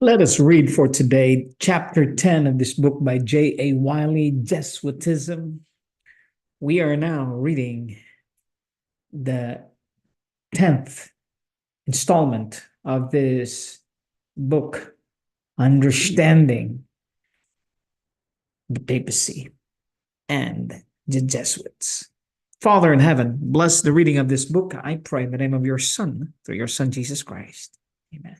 Let us read for today chapter 10 of this book by J.A. Wylie, Jesuitism. We are now reading the 10th installment of this book, Understanding the Papacy and the Jesuits. Father in heaven, bless the reading of this book. I pray in the name of your Son, through your Son, Jesus Christ. Amen.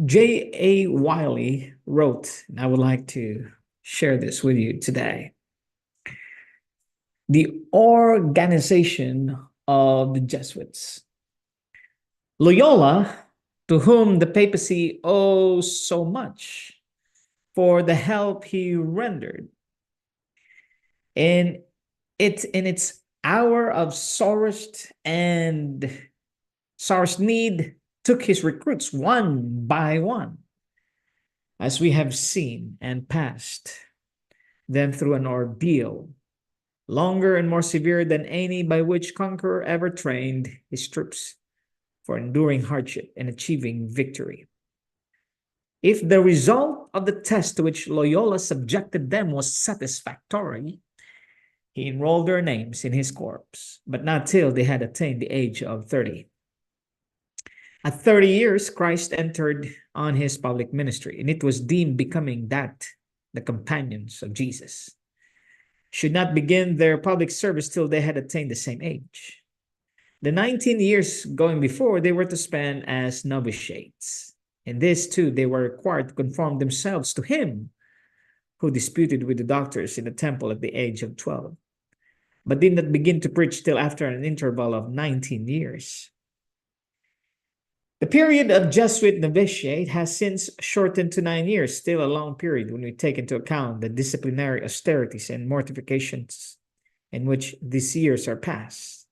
J.A. Wylie wrote, and I would like to share this with you today. The organization of the Jesuits. Loyola, to whom the papacy owes so much for the help he rendered in its hour of sorest need, took his recruits one by one, as we have seen, and passed them through an ordeal longer and more severe than any by which conqueror ever trained his troops for enduring hardship and achieving victory. If the result of the test to which Loyola subjected them was satisfactory, he enrolled their names in his corps, but not till they had attained the age of 30. At 30 years, Christ entered on his public ministry, and it was deemed becoming that the companions of Jesus should not begin their public service till they had attained the same age. The 19 years going before, they were to spend as novitiates. In this, too, they were required to conform themselves to him who disputed with the doctors in the temple at the age of 12, but did not begin to preach till after an interval of 19 years. The period of Jesuit novitiate has since shortened to 9 years, still a long period when we take into account the disciplinary austerities and mortifications in which these years are passed.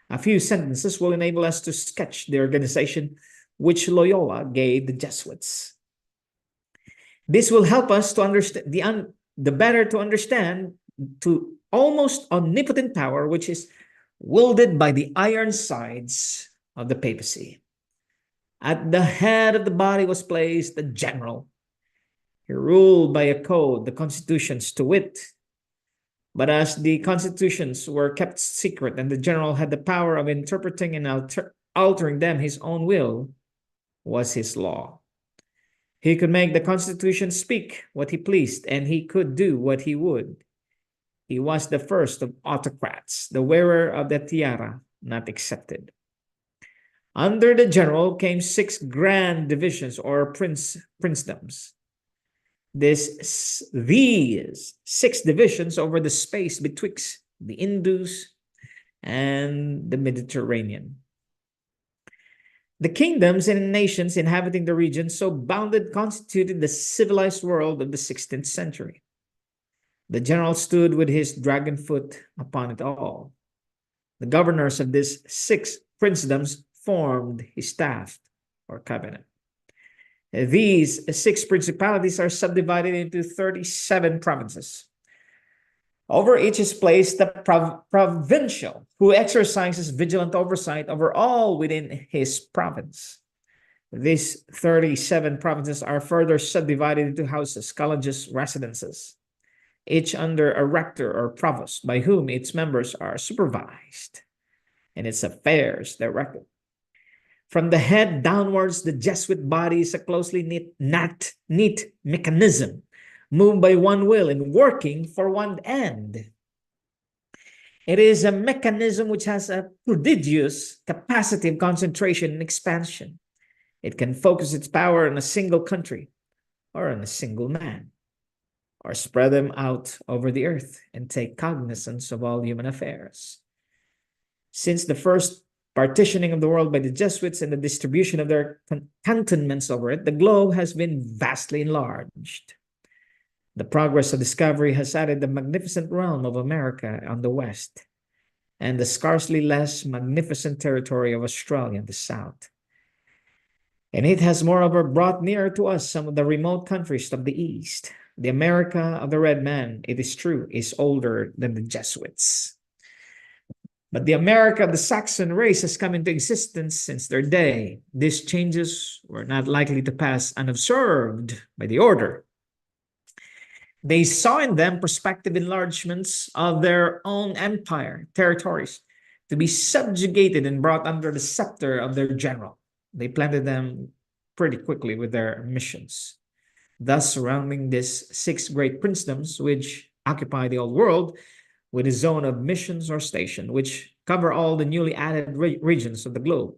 A few sentences will enable us to sketch the organization which Loyola gave the Jesuits. This will help us to understand the better to understand to almost omnipotent power which is wielded by the iron sides of the papacy. At the head of the body was placed the general. He ruled by a code, the constitutions to wit. But as the constitutions were kept secret and the general had the power of interpreting and altering them, his own will was his law. He could make the constitution speak what he pleased, and he could do what he would. He was the first of autocrats, the wearer of the tiara not accepted. Under the general came 6 grand divisions or princedoms. These 6 divisions over the space betwixt the Indus and the Mediterranean. The kingdoms and nations inhabiting the region so bounded constituted the civilized world of the 16th century. The general stood with his dragon foot upon it all. The governors of these 6 princedoms formed his staff or cabinet. These 6 principalities are subdivided into 37 provinces. Over each is placed the provincial, who exercises vigilant oversight over all within his province. These 37 provinces are further subdivided into houses, colleges, residences, each under a rector or provost, by whom its members are supervised and its affairs directed. From the head downwards, the Jesuit body is a closely neat mechanism, moved by one will and working for one end. It is a mechanism which has a prodigious capacity of concentration and expansion. It can focus its power on a single country or on a single man, or spread them out over the earth and take cognizance of all human affairs. Since the first partitioning of the world by the Jesuits and the distribution of their cantonments over it, the globe has been vastly enlarged. The progress of discovery has added the magnificent realm of America on the west and the scarcely less magnificent territory of Australia on the south. And it has moreover brought nearer to us some of the remote countries of the east. The America of the red man, it is true, is older than the Jesuits. But the America of the Saxon race has come into existence since their day. These changes were not likely to pass unobserved by the order. They saw in them prospective enlargements of their own empire, territories, to be subjugated and brought under the scepter of their general. They planted them pretty quickly with their missions, thus surrounding these 6 great princedoms which occupy the old world with a zone of missions or station, which cover all the newly added regions of the globe.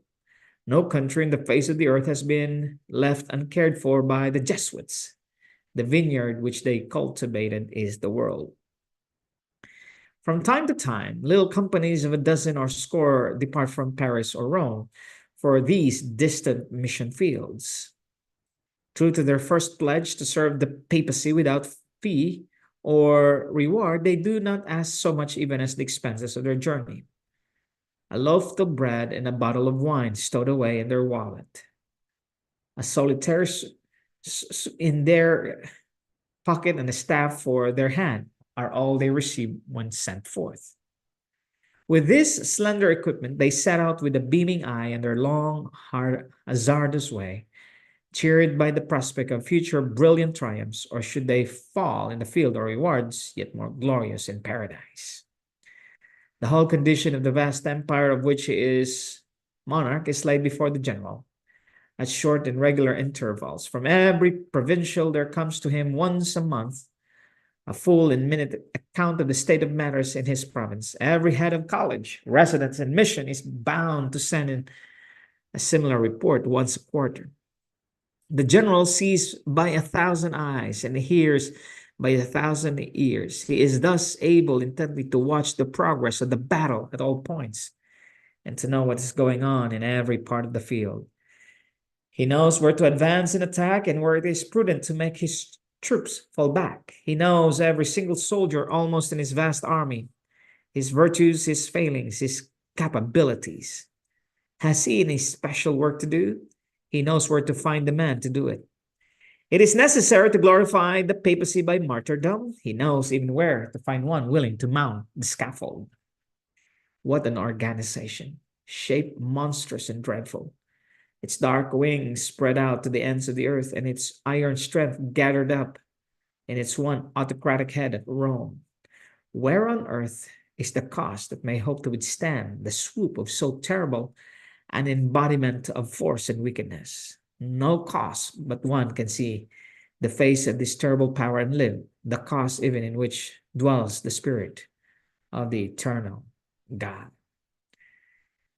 No country in the face of the earth has been left uncared for by the Jesuits. The vineyard which they cultivated is the world. From time to time, little companies of a dozen or score depart from Paris or Rome for these distant mission fields. True to their first pledge to serve the papacy without fee or reward, they do not ask so much even as the expenses of their journey. A loaf of bread and a bottle of wine stowed away in their wallet. A solitaire in their pocket and a staff for their hand are all they receive when sent forth. With this slender equipment, they set out with a beaming eye and their long, hard, hazardous way, cheered by the prospect of future brilliant triumphs, or should they fall in the field or rewards, yet more glorious in paradise. The whole condition of the vast empire of which he is monarch is laid before the general at short and regular intervals. From every provincial there comes to him once a month a full and minute account of the state of matters in his province. Every head of college, residence, and mission is bound to send in a similar report once a quarter. The general sees by 1,000 eyes and hears by 1,000 ears. He is thus able intently to watch the progress of the battle at all points and to know what is going on in every part of the field. He knows where to advance and attack and where it is prudent to make his troops fall back. He knows every single soldier almost in his vast army, his virtues, his failings, his capabilities. Has he any special work to do? He knows where to find the man to do it. It is necessary to glorify the papacy by martyrdom. He knows even where to find one willing to mount the scaffold. What an organization, shaped monstrous and dreadful. Its dark wings spread out to the ends of the earth, and its iron strength gathered up in its one autocratic head at Rome. Where on earth is the cost that may hope to withstand the swoop of so terrible an embodiment of force and wickedness? No cost but one can see the face of this terrible power and live, the cost even in which dwells the spirit of the eternal God.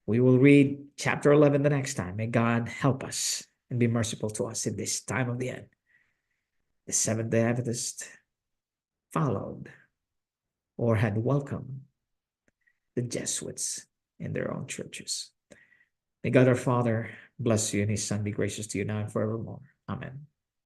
We will read chapter 11 the next time. May God help us and be merciful to us in this time of the end. The Seventh-day Adventists followed or had welcomed the Jesuits in their own churches. May God our Father bless you and his Son be gracious to you now and forevermore. Amen.